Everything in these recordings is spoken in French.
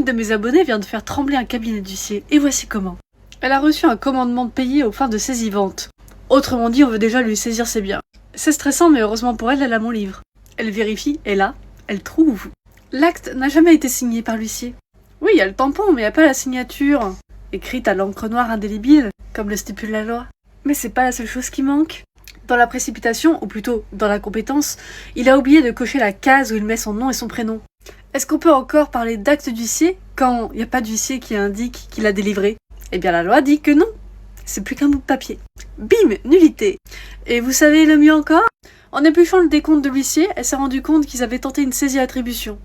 de mes abonnés vient de faire trembler un cabinet d'huissier, et voici comment. Elle a reçu un commandement de payer aux fins de saisie vente. Autrement dit, on veut déjà lui saisir ses biens. C'est stressant, mais heureusement pour elle, elle a mon livre. Elle vérifie, et là, elle trouve. L'acte n'a jamais été signé par l'huissier. Oui, il y a le tampon, mais il n'y a pas la signature, écrite à l'encre noire indélébile, comme le stipule la loi. Mais c'est pas la seule chose qui manque. Dans la précipitation, ou plutôt dans la compétence, il a oublié de cocher la case où il met son nom et son prénom. Est-ce qu'on peut encore parler d'acte d'huissier quand il n'y a pas d'huissier qui indique qu'il a délivré? Eh bien la loi dit que non. C'est plus qu'un bout de papier. Bim, nullité. Et vous savez le mieux encore? En épluchant le décompte de l'huissier, elle s'est rendue compte qu'ils avaient tenté une saisie-attribution.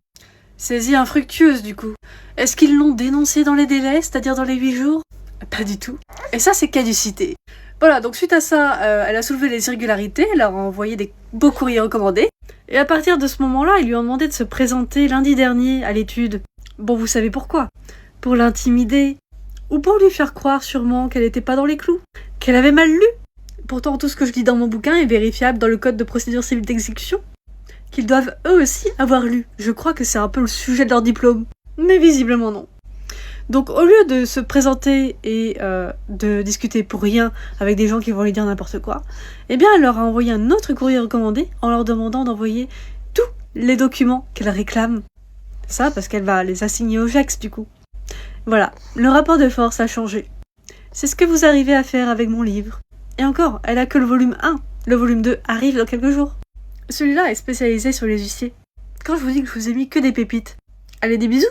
Saisie infructueuse du coup. Est-ce qu'ils l'ont dénoncé dans les délais, c'est-à-dire dans les 8 jours? Pas du tout. Et ça c'est caducité. Voilà, donc suite à ça, elle a soulevé les irrégularités, elle leur a envoyé des beaux courriers recommandés. Et à partir de ce moment-là, ils lui ont demandé de se présenter lundi dernier à l'étude. Bon, vous savez pourquoi? Pour l'intimider. Ou pour lui faire croire sûrement qu'elle n'était pas dans les clous. Qu'elle avait mal lu. Pourtant, tout ce que je dis dans mon bouquin est vérifiable dans le code de procédure civile d'exécution. Qu'ils doivent eux aussi avoir lu. Je crois que c'est un peu le sujet de leur diplôme. Mais visiblement non. Donc au lieu de se présenter et de discuter pour rien avec des gens qui vont lui dire n'importe quoi, eh bien elle leur a envoyé un autre courrier recommandé en leur demandant d'envoyer tous les documents qu'elle réclame. Ça parce qu'elle va les assigner au GEX du coup. Voilà, le rapport de force a changé. C'est ce que vous arrivez à faire avec mon livre. Et encore, elle a que le volume 1. Le volume 2 arrive dans quelques jours. Celui-là est spécialisé sur les huissiers. Quand je vous dis que je vous ai mis que des pépites, allez des bisous!